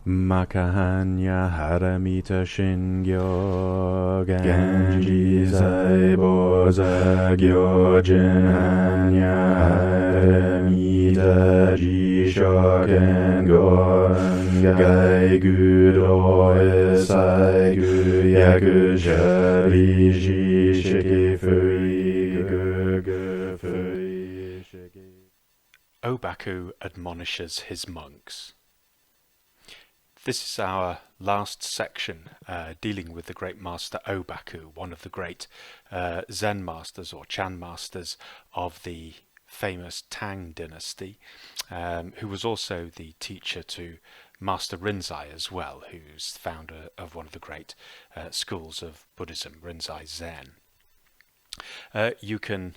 Makahanya haramita shingyo Genji saiboza gyojin hanya haramita jishoken gon gai gudo isai gu yaku shari shiki fui gu fui shiki. Obaku admonishes his monks. This is our last section dealing with the great master Obaku, one of the great Zen masters or Chan masters of the famous Tang dynasty, who was also the teacher to Master Rinzai as well, who's founder of one of the great schools of Buddhism, Rinzai Zen. You can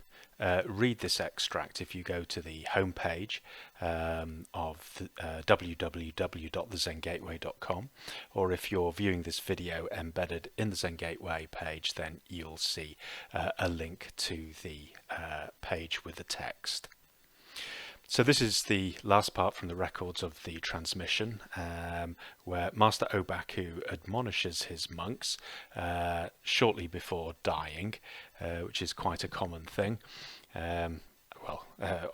read this extract if you go to the homepage of www.thezengateway.com, or if you're viewing this video embedded in the Zen Gateway page, then you'll see a link to the page with the text. So this is the last part from the records of the transmission, where Master Obaku admonishes his monks shortly before dying, which is quite a common thing.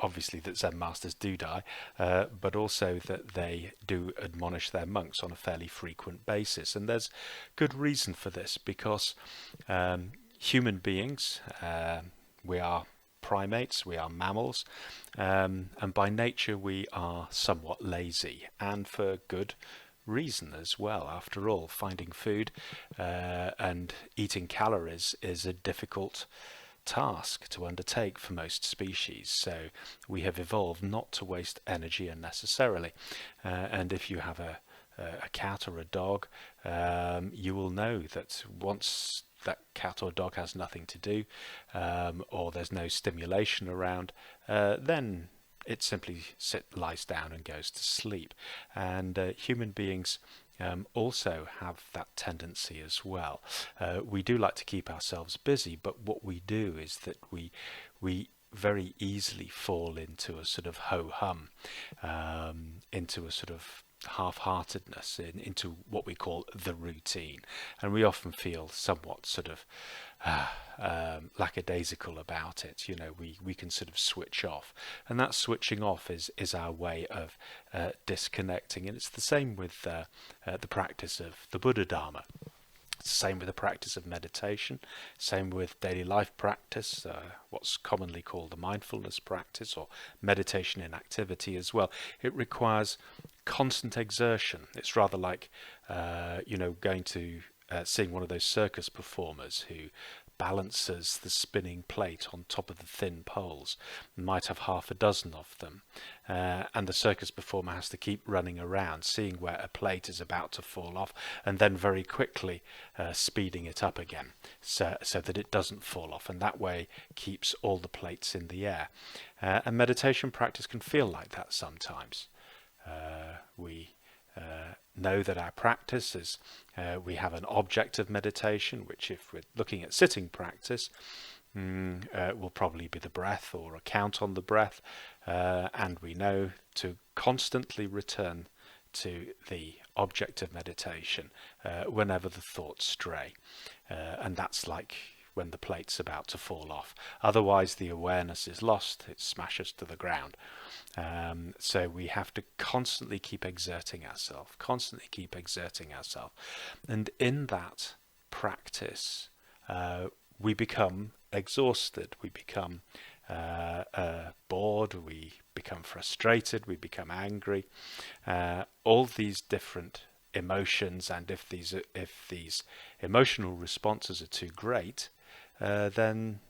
Obviously that Zen masters do die, but also that they do admonish their monks on a fairly frequent basis. And there's good reason for this, because human beings, we are primates, we are mammals, and by nature we are somewhat lazy, and for good reason as well. After all, finding food and eating calories is a difficult task to undertake for most species, so we have evolved not to waste energy unnecessarily. And if you have a cat or a dog, you will know that once that cat or dog has nothing to do, or there's no stimulation around, then it simply lies down and goes to sleep. And human beings also have that tendency as well. We do like to keep ourselves busy, but what we do is that we very easily fall into a sort of ho-hum, into a sort of half-heartedness, into what we call the routine, and we often feel somewhat sort of lackadaisical about it. You know, we can sort of switch off, and that switching off is our way of disconnecting. And it's the same with the practice of the Buddha Dharma. It's the same with the practice of meditation, same with daily life practice, what's commonly called the mindfulness practice, or meditation in activity as well. It requires constant exertion. It's rather like going to seeing one of those circus performers who balances the spinning plate on top of the thin poles. Might have half a dozen of them, and the circus performer has to keep running around, seeing where a plate is about to fall off, and then very quickly speeding it up again, so that it doesn't fall off, and that way keeps all the plates in the air. And meditation practice can feel like that sometimes. We know that our practice is, we have an object of meditation, which if we're looking at sitting practice, will probably be the breath or a count on the breath, and we know to constantly return to the object of meditation whenever the thoughts stray, and that's like when the plate's about to fall off. Otherwise the awareness is lost, it smashes to the ground. So we have to constantly keep exerting ourselves, and in that practice we become exhausted, we become bored, we become frustrated, we become angry, all these different emotions. And if these emotional responses are too great, then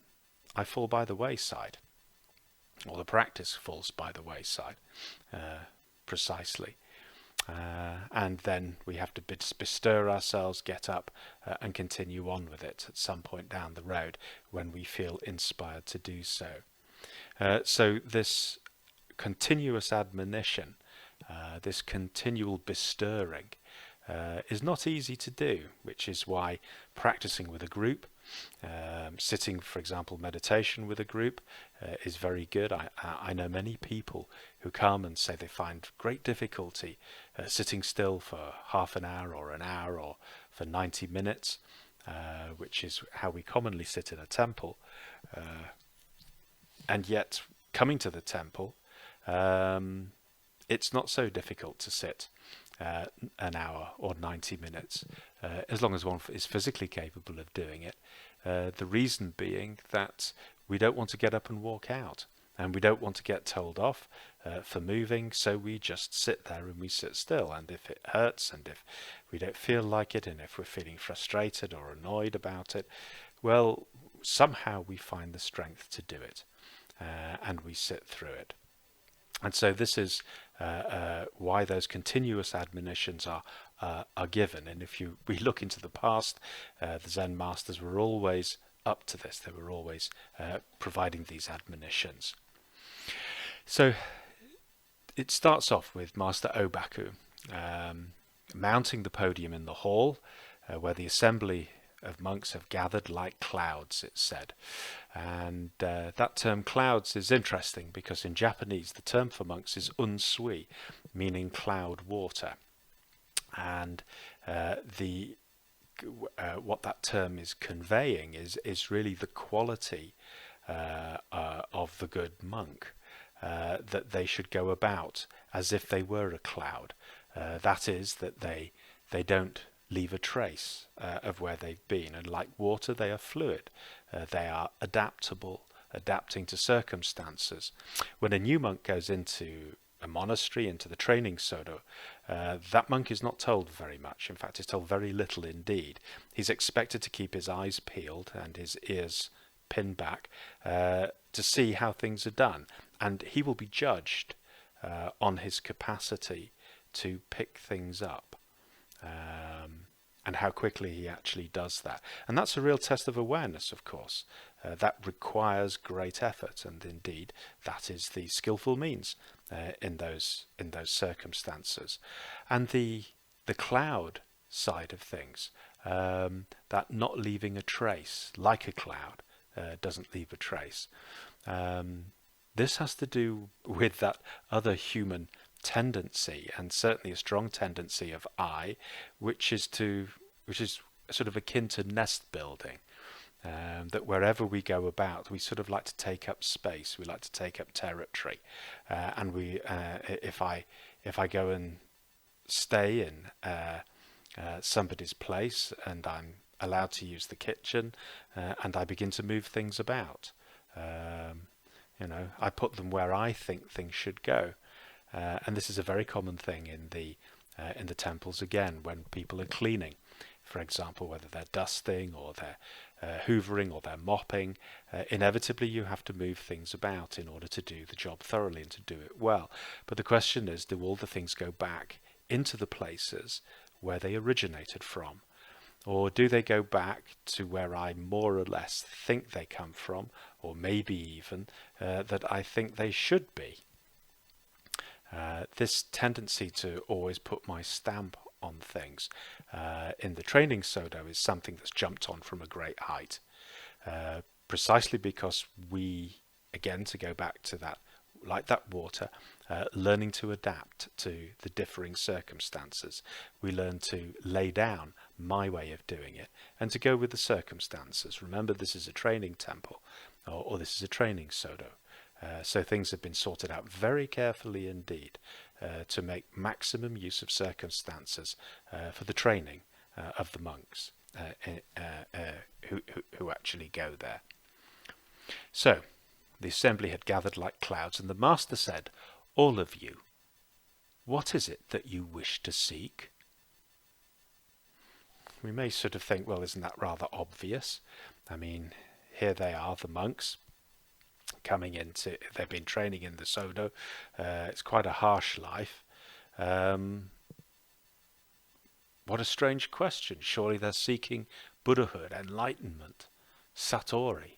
I fall by the wayside, or the practice falls by the wayside, precisely. And then we have to bestir ourselves, get up and continue on with it at some point down the road when we feel inspired to do so. So this continuous admonition, this continual bestirring, is not easy to do, which is why practicing with a group Sitting, for example, meditation with a group is very good. I know many people who come and say they find great difficulty sitting still for half an hour or for 90 minutes, which is how we commonly sit in a temple. And yet, coming to the temple, it's not so difficult to sit an hour or 90 minutes, as long as one is physically capable of doing it. The reason being that we don't want to get up and walk out, and we don't want to get told off for moving, so we just sit there and we sit still. And if it hurts, and if we don't feel like it, and if we're feeling frustrated or annoyed about it, well, somehow we find the strength to do it, and we sit through it. And so this is why those continuous admonitions are given. And if we look into the past, the Zen masters were always up to this. They were always providing these admonitions. So it starts off with Master Obaku mounting the podium in the hall where the assembly of monks have gathered like clouds, it's said. And that term clouds is interesting because in Japanese the term for monks is unsui, meaning cloud water. And what that term is conveying is really the quality of the good monk, that they should go about as if they were a cloud. That is, that they don't leave a trace of where they've been. And like water, they are fluid. They are adaptable, adapting to circumstances. When a new monk goes into a monastery, into the training sodo, that monk is not told very much. In fact, he's told very little indeed. He's expected to keep his eyes peeled and his ears pinned back to see how things are done. And he will be judged on his capacity to pick things up. And how quickly he actually does that. And that's a real test of awareness, of course. That requires great effort, and indeed that is the skillful means in those circumstances. And the cloud side of things, that not leaving a trace, like a cloud doesn't leave a trace. This has to do with that other human tendency, and certainly a strong tendency of I, which is sort of akin to nest building. That wherever we go about, we sort of like to take up space. We like to take up territory, and if I go and stay in somebody's place, and I'm allowed to use the kitchen, and I begin to move things about, I put them where I think things should go. And this is a very common thing in the temples again, when people are cleaning, for example, whether they're dusting or they're hoovering or they're mopping. Inevitably you have to move things about in order to do the job thoroughly and to do it well. But the question is, do all the things go back into the places where they originated from? Or do they go back to where I more or less think they come from, or maybe even that I think they should be? This tendency to always put my stamp on things in the training sodo is something that's jumped on from a great height, precisely because we, again, to go back to that, like that water, learning to adapt to the differing circumstances. We learn to lay down my way of doing it and to go with the circumstances. Remember, this is a training temple, or this is a training sodo. So things have been sorted out very carefully indeed to make maximum use of circumstances for the training of the monks who actually go there. So the assembly had gathered like clouds, and the master said, "All of you, what is it that you wish to seek?" We may sort of think, well, isn't that rather obvious? I mean, here they are, the monks, coming into, they've been training in the sodo. It's quite a harsh life. What a strange question. Surely they're seeking Buddhahood, enlightenment, satori.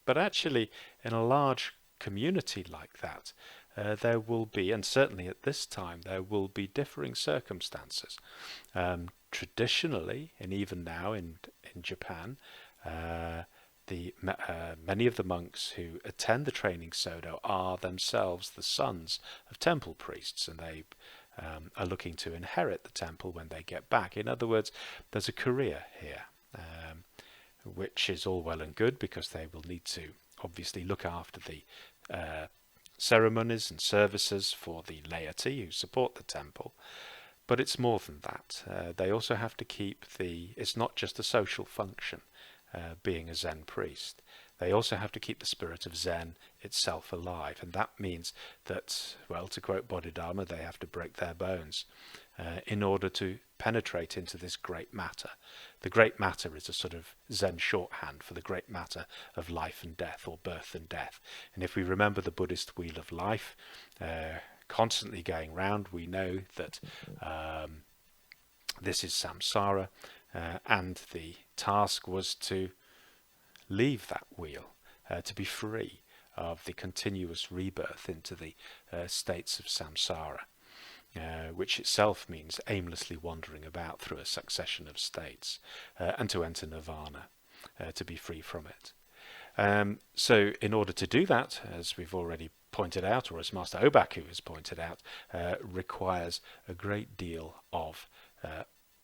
But actually, in a large community like that, there will be, and certainly at this time, there will be differing circumstances. traditionally, and even now in Japan, many of the monks who attend the training Sodo are themselves the sons of temple priests, and they are looking to inherit the temple when they get back. In other words, there's a career here, which is all well and good because they will need to obviously look after the ceremonies and services for the laity who support the temple. But it's more than that. They also have to keep it's not just a social function, being a Zen priest. They also have to keep the spirit of Zen itself alive. And that means that, well, to quote Bodhidharma, they have to break their bones in order to penetrate into this great matter. The great matter is a sort of Zen shorthand for the great matter of life and death, or birth and death. And if we remember the Buddhist wheel of life, constantly going round, we know that this is samsara, and the task was to leave that wheel, to be free of the continuous rebirth into the states of samsara, which itself means aimlessly wandering about through a succession of states, and to enter nirvana, to be free from it. So in order to do that, as we've already pointed out, or as Master Obaku has pointed out, requires a great deal of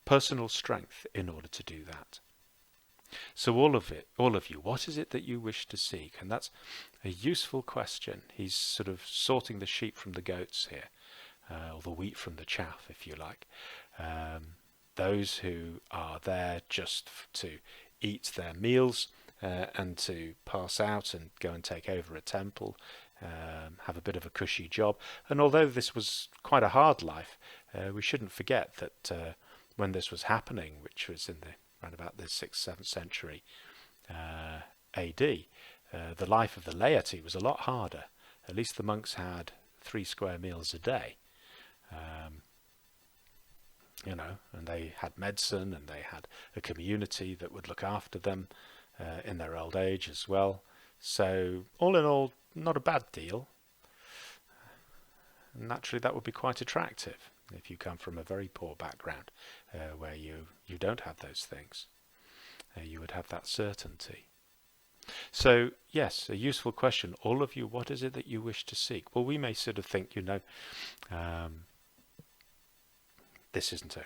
personal strength in order to do that. So all of you, what is it that you wish to seek? And that's a useful question. He's sort of sorting the sheep from the goats here, or the wheat from the chaff, if you like. Those who are there just to eat their meals and to pass out and go and take over a temple, have a bit of a cushy job. And although this was quite a hard life, we shouldn't forget that when this was happening, which was in around about the 6th, 7th century AD, the life of the laity was a lot harder. At least the monks had 3 square meals a day. And they had medicine, and they had a community that would look after them in their old age as well. So all in all, not a bad deal. Naturally, that would be quite attractive if you come from a very poor background where you don't have those things. You would have that certainty. So yes, a useful question. All of you, what is it that you wish to seek? Well, we may sort of think, this isn't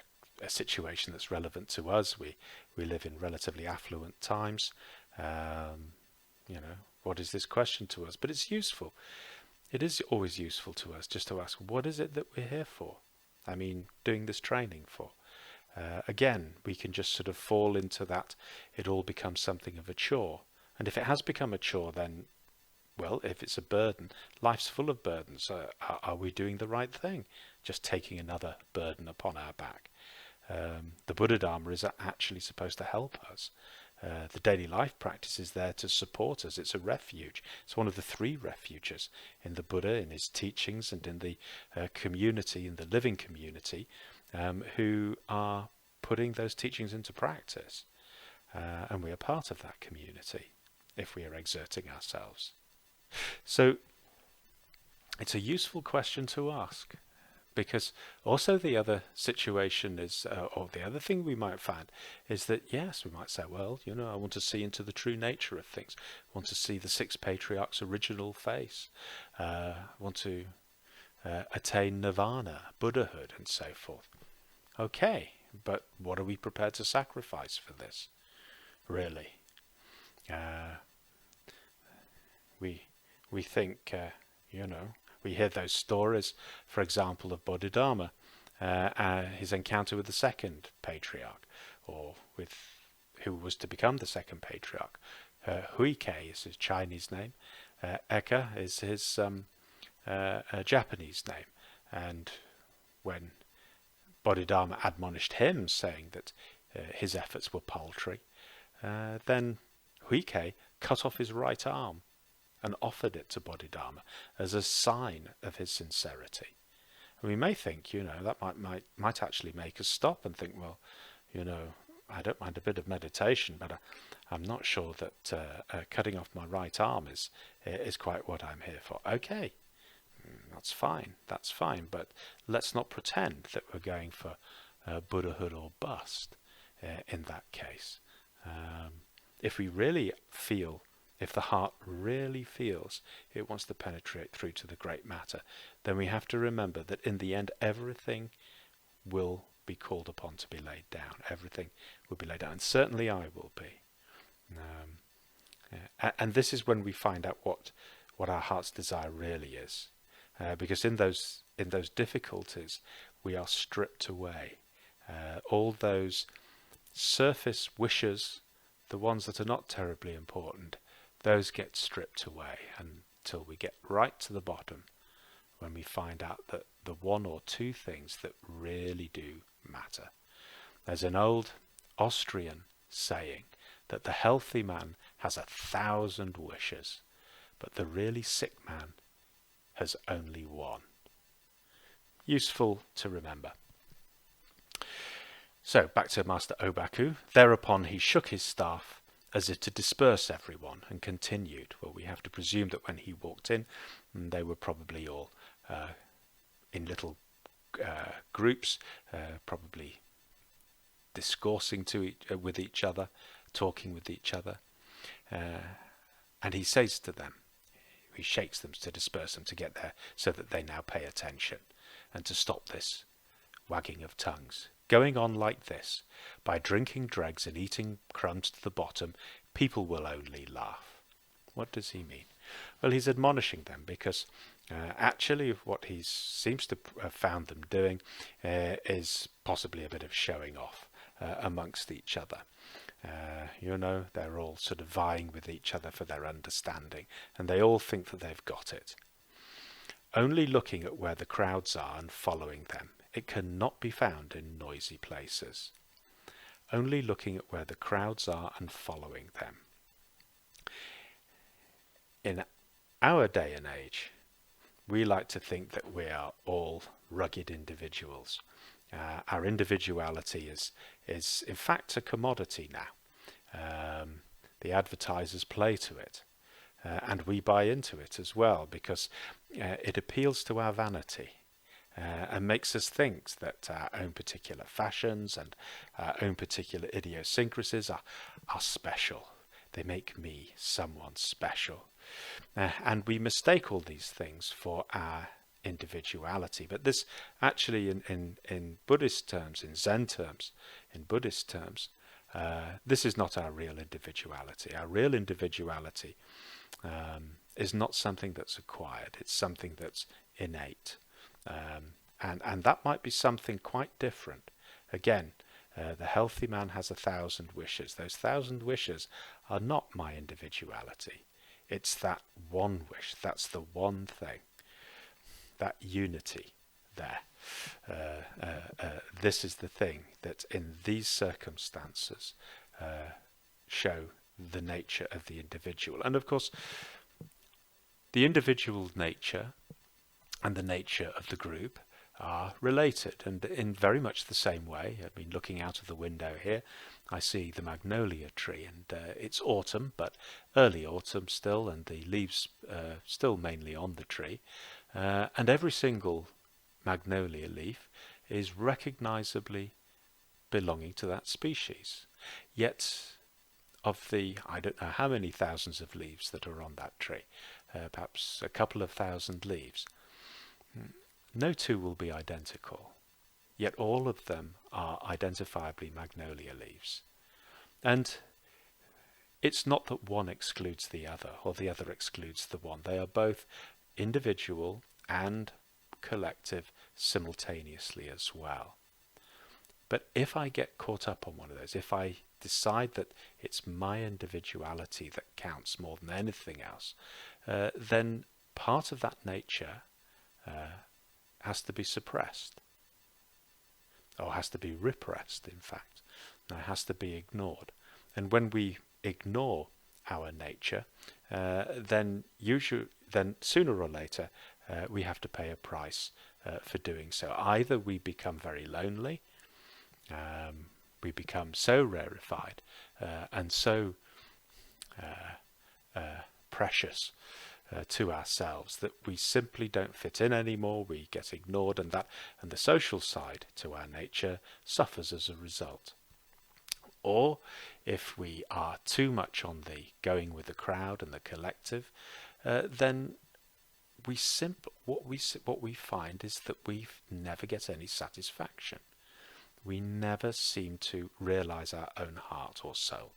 a situation that's relevant to us. We live in relatively affluent times. What is this question to us? But it's useful. It is always useful to us just to ask, what is it that we're here for? I mean, doing this training for. Again, we can just sort of fall into that. It all becomes something of a chore. And if it has become a chore, then, well, if it's a burden, life's full of burdens. Are we doing the right thing? Just taking another burden upon our back. The Buddha Dharma is actually supposed to help us. The daily life practice is there to support us. It's a refuge. It's one of the 3 refuges in the Buddha, in his teachings, and in the community, in the living community, who are putting those teachings into practice. And we are part of that community if we are exerting ourselves. So it's a useful question to ask. Because also the other situation is, or the other thing we might find, is that yes, we might say, well, I want to see into the true nature of things. I want to see the 6 patriarchs' original face. I want to attain nirvana, Buddhahood, and so forth. Okay, but what are we prepared to sacrifice for this? Really? We think, we hear those stories, for example, of Bodhidharma, his encounter with the 2nd patriarch, or with who was to become the 2nd patriarch. Huikei is his Chinese name. Eka is his Japanese name. And when Bodhidharma admonished him, saying that his efforts were paltry, then Huikei cut off his right arm and offered it to Bodhidharma as a sign of his sincerity. And we may think, that might actually make us stop and think, well, I don't mind a bit of meditation, but I'm not sure that cutting off my right arm is quite what I'm here for. Okay, that's fine, but let's not pretend that we're going for Buddhahood or bust in that case. If we really feel, if the heart really feels it wants to penetrate through to the great matter, then we have to remember that in the end everything will be called upon to be laid down. Everything will be laid down, and certainly I will be. And this is when we find out what our heart's desire really is, because in those difficulties we are stripped away. All those surface wishes, the ones that are not terribly important, those get stripped away until we get right to the bottom, when we find out that the one or two things that really do matter. There's an old Austrian saying that the healthy man has 1,000 wishes, but the really sick man has only one. Useful to remember. So back to Master Obaku. Thereupon he shook his staff as if to disperse everyone, and continued. Well, we have to presume that when he walked in, they were probably all in little groups, probably discoursing with each other, talking with each other. And he says to them, he shakes them to disperse them, to get there, so that they now pay attention, and to stop this wagging of tongues. Going on like this, by drinking dregs and eating crumbs to the bottom, people will only laugh. What does he mean? Well, he's admonishing them, because actually what he seems to have found them doing is possibly a bit of showing off amongst each other. They're all sort of vying with each other for their understanding, and they all think that they've got it. Only looking at where the crowds are and following them. It cannot be found in noisy places. Only looking at where the crowds are and following them. In our day and age, we like to think that we are all rugged individuals. Our individuality is in fact a commodity now. The advertisers play to it, and we buy into it as well, because it appeals to our vanity. And makes us think that our own particular fashions and our own particular idiosyncrasies are special. They make me someone special. And we mistake all these things for our individuality. But this actually, in Buddhist terms, in Zen terms, in Buddhist terms, this is not our real individuality. Our real individuality is not something that's acquired. It's something that's innate. And that might be something quite different. Again, the healthy man has 1,000 wishes. Those 1,000 wishes are not my individuality. It's that one wish. That's the one thing. That unity there. This is the thing that in these circumstances show the nature of the individual. And of course, the individual nature and the nature of the group are related, and in very much the same way. I mean, looking out of the window here, I see the magnolia tree, and it's autumn, but early autumn still, and the leaves still mainly on the tree, and every single magnolia leaf is recognizably belonging to that species. Yet of the, I don't know how many thousands of leaves that are on that tree, perhaps a couple of thousand leaves, no two will be identical, yet all of them are identifiably magnolia leaves. And it's not that one excludes the other, or the other excludes the one. They are both individual and collective simultaneously as well. But if I get caught up on one of those, if I decide that it's my individuality that counts more than anything else, then part of that nature has to be suppressed, or has to be repressed, in fact. Now, it has to be ignored. And when we ignore our nature, then sooner or later we have to pay a price for doing so. Either we become very lonely, we become so rarefied and so precious to ourselves, that we simply don't fit in anymore, we get ignored, and the social side to our nature suffers as a result. Or if we are too much on the going with the crowd and the collective, then what we find is that we never get any satisfaction. We never seem to realize our own heart or soul.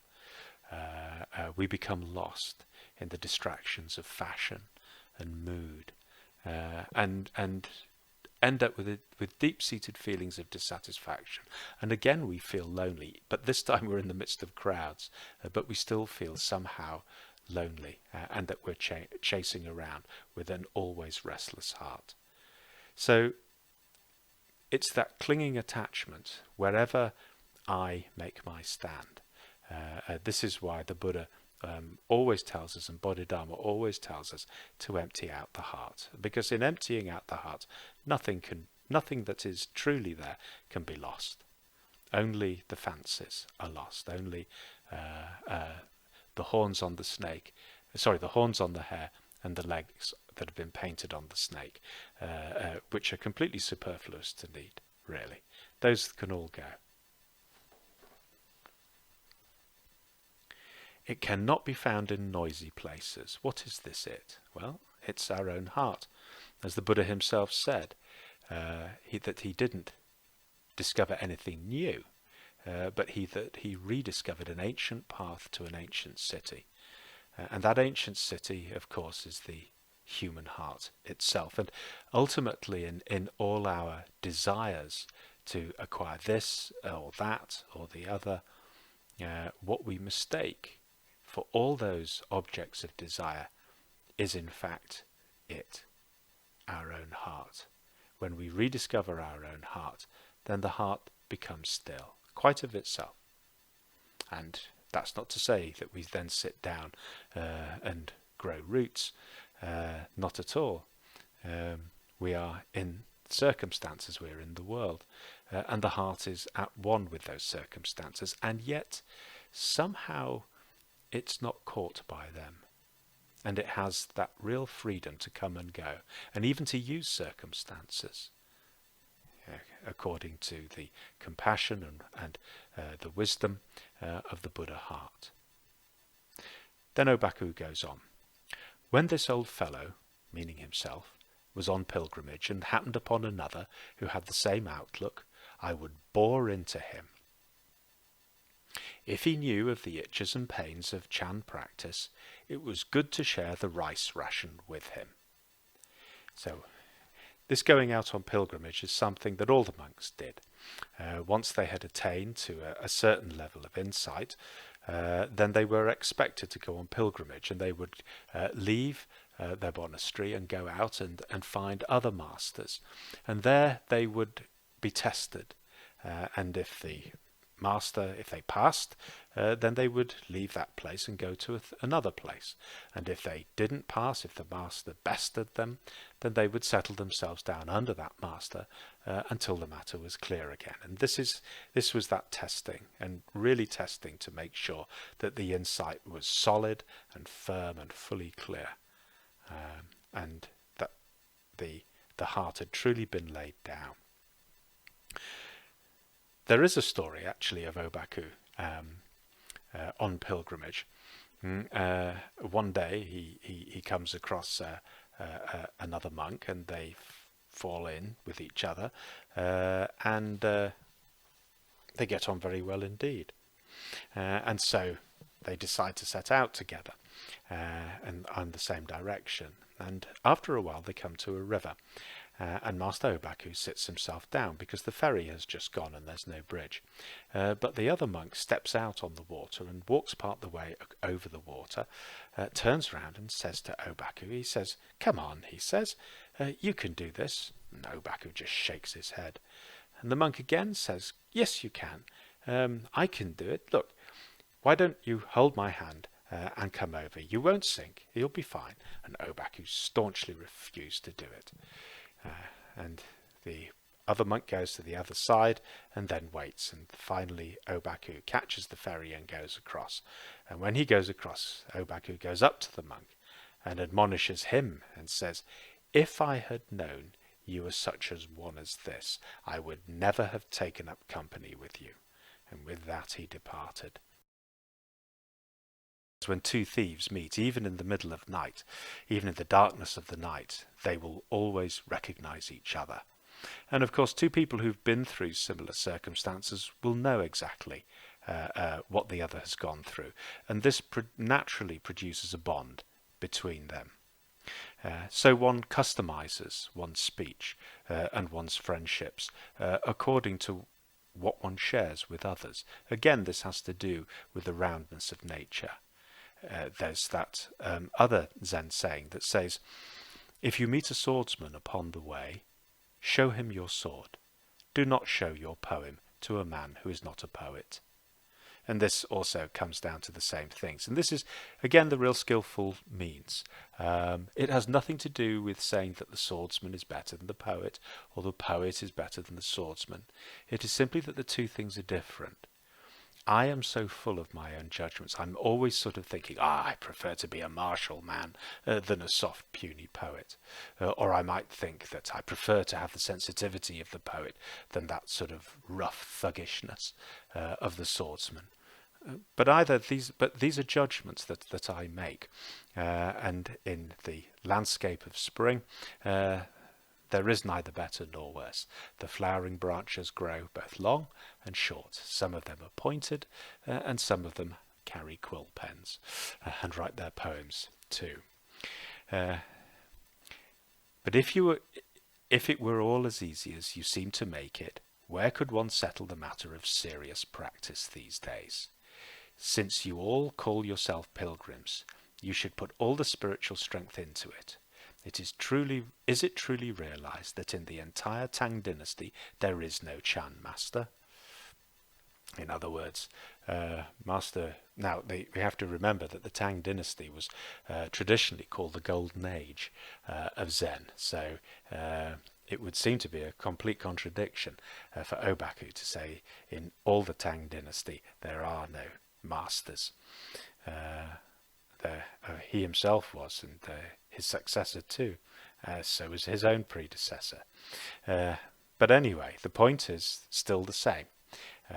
We become lost in the distractions of fashion and mood, and end up with deep-seated feelings of dissatisfaction. And again, we feel lonely, but this time we're in the midst of crowds, but we still feel somehow lonely, and that we're chasing around with an always restless heart. So it's that clinging attachment wherever I make my stand. This is why the Buddha always tells us, and Bodhidharma always tells us, to empty out the heart. Because in emptying out the heart, nothing that is truly there can be lost. Only the fancies are lost. Only the horns on the snake, the horns on the hare, and the legs that have been painted on the snake, which are completely superfluous to need, really. Those can all go. It cannot be found in noisy places. What is this it? Well, it's our own heart. As the Buddha himself said, that he didn't discover anything new, but he rediscovered an ancient path to an ancient city. And that ancient city, of course, is the human heart itself. And ultimately, in all our desires to acquire this or that or the other, what we mistake for all those objects of desire is in fact our own heart. When we rediscover our own heart, then the heart becomes still, quite of itself. And that's not to say that we then sit down and grow roots. Not at all. We are in circumstances, we're in the world, and the heart is at one with those circumstances, and yet somehow it's not caught by them, and it has that real freedom to come and go, and even to use circumstances according to the compassion and the wisdom of the Buddha heart. Then Obaku goes on. When this old fellow, meaning himself, was on pilgrimage and happened upon another who had the same outlook, I would bore into him. If he knew of the itches and pains of Chan practice, it was good to share the rice ration with him. So, this going out on pilgrimage is something that all the monks did. Once they had attained to a certain level of insight, then they were expected to go on pilgrimage, and they would leave their monastery and go out and find other masters. And there they would be tested. And if they passed, then they would leave that place and go to another place. And if they didn't pass, if the master bested them, then they would settle themselves down under that master until the matter was clear again. And this was that testing, and really testing to make sure that the insight was solid and firm and fully clear, and that the heart had truly been laid down. There is a story, actually, of Obaku on pilgrimage. One day he comes across another monk, and they fall in with each other, and they get on very well indeed. And so they decide to set out together and in the same direction. And after a while they come to a river. And Master Obaku sits himself down because the ferry has just gone and there's no bridge. But the other monk steps out on the water and walks part the way over the water, turns round and says to Obaku, he says, "Come on," he says, "you can do this." And Obaku just shakes his head. And the monk again says, "Yes, you can. I can do it. Look, why don't you hold my hand and come over? You won't sink. You'll be fine." And Obaku staunchly refused to do it. And the other monk goes to the other side and then waits, and finally Obaku catches the ferry and goes across. And when he goes across, Obaku goes up to the monk and admonishes him and says, "If I had known you were such as one as this, I would never have taken up company with you." And with that he departed. When two thieves meet, even in the middle of night, even in the darkness of the night, they will always recognize each other. And of course, two people who've been through similar circumstances will know exactly what the other has gone through. And this naturally produces a bond between them. So one customizes one's speech and one's friendships according to what one shares with others. Again, this has to do with the roundness of nature. There's that other Zen saying that says, "If you meet a swordsman upon the way, show him your sword. Do not show your poem to a man who is not a poet." And this also comes down to the same things. And this is, again, the real skillful means. It has nothing to do with saying that the swordsman is better than the poet, or the poet is better than the swordsman. It is simply that the two things are different. I am so full of my own judgments. I'm always sort of thinking, I prefer to be a martial man than a soft, puny poet. Or I might think that I prefer to have the sensitivity of the poet than that sort of rough thuggishness of the swordsman. But these are judgments that I make. And in the landscape of spring, there is neither better nor worse. The flowering branches grow both long and short. Some of them are pointed, and some of them carry quill pens and write their poems too. But if it were all as easy as you seem to make it, where could one settle the matter of serious practice these days? Since you all call yourself pilgrims, you should put all the spiritual strength into it. Is it truly realized that in the entire Tang dynasty there is no Chan master? In other words, master. Now we have to remember that the Tang dynasty was traditionally called the Golden Age of Zen. So it would seem to be a complete contradiction for Obaku to say in all the Tang dynasty there are no masters. He himself was, and his successor too, so was his own predecessor. But anyway, the point is still the same.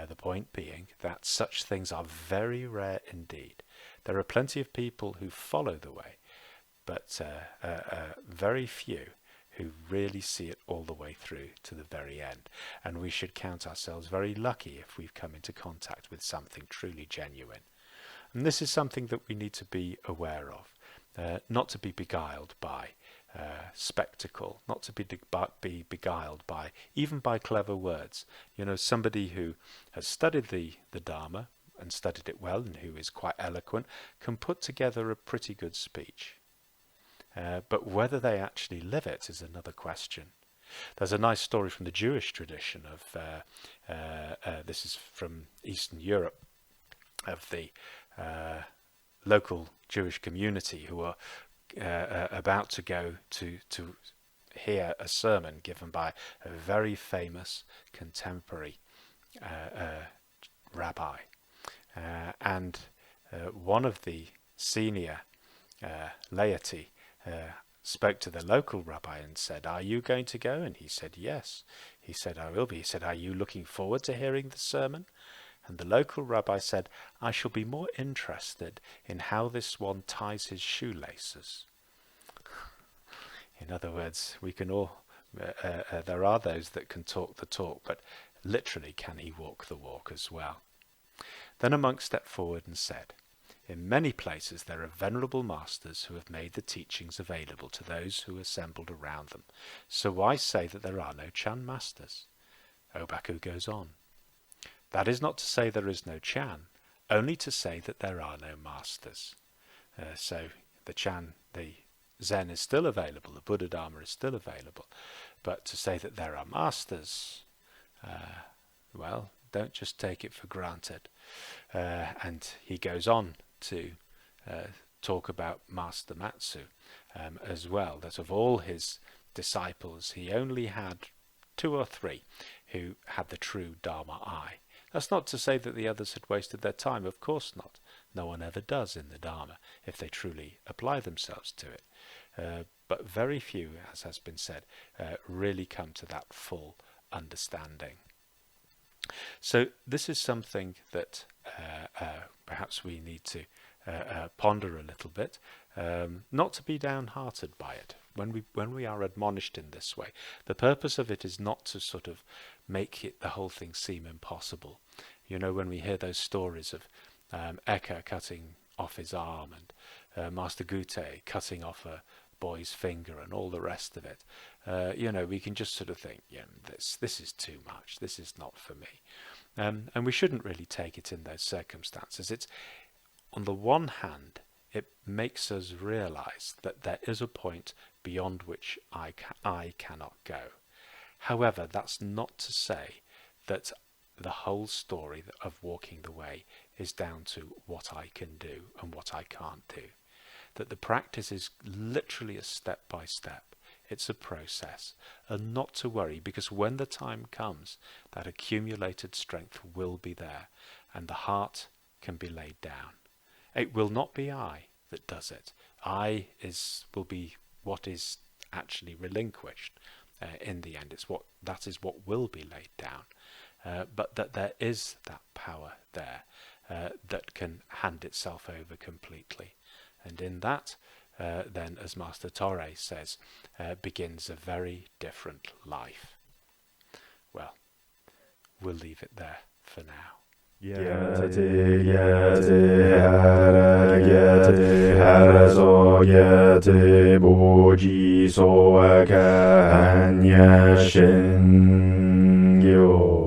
The point being that such things are very rare indeed. There are plenty of people who follow the way, but very few who really see it all the way through to the very end. And we should count ourselves very lucky if we've come into contact with something truly genuine. And this is something that we need to be aware of, not to be beguiled by spectacle, not to be beguiled by even by clever words. You know, somebody who has studied the Dharma and studied it well and who is quite eloquent can put together a pretty good speech. But whether they actually live it is another question. There's a nice story from the Jewish tradition of, this is from Eastern Europe, of the local Jewish community who are about to go to hear a sermon given by a very famous contemporary rabbi. And one of the senior laity spoke to the local rabbi and said, "Are you going to go?" And he said, "Yes." He said, "I will be." He said, "Are you looking forward to hearing the sermon?" And the local rabbi said, "I shall be more interested in how this one ties his shoelaces." In other words, we can all, there are those that can talk the talk, but literally can he walk the walk as well? Then a monk stepped forward and said, "In many places there are venerable masters who have made the teachings available to those who assembled around them. So why say that there are no Chan masters?" Obaku goes on, "That is not to say there is no Chan, only to say that there are no masters." So the Zen is still available, the Buddha Dharma is still available, but to say that there are masters, well, don't just take it for granted. And he goes on to talk about Master Matsu as well, that of all his disciples he only had 2 or 3 who had the true Dharma eye. That's not to say that the others had wasted their time, of course not. No one ever does in the Dharma if they truly apply themselves to it. But very few, as has been said, really come to that full understanding. So this is something that perhaps we need to ponder a little bit, not to be downhearted by it. When we are admonished in this way, the purpose of it is not to sort of make the whole thing seem impossible. You know, when we hear those stories of Eka cutting off his arm and Master Gute cutting off a boy's finger and all the rest of it, we can just sort of think, this is too much, this is not for me. And we shouldn't really take it in those circumstances. It's, on the one hand, it makes us realize that there is a point beyond which I cannot go. However, that's not to say that the whole story of walking the way is down to what I can do and what I can't do. That the practice is literally a step by step. It's a process, and not to worry, because when the time comes, that accumulated strength will be there, and the heart can be laid down. It will not be I that does it. Will be what is actually relinquished in the end. That is what will be laid down, but that there is that power there that can hand itself over completely, and in that, then, as Master Torre says, begins a very different life. Well, we'll leave it there for now. Yate hara yate haraso yate boji so aka anya shin gyo.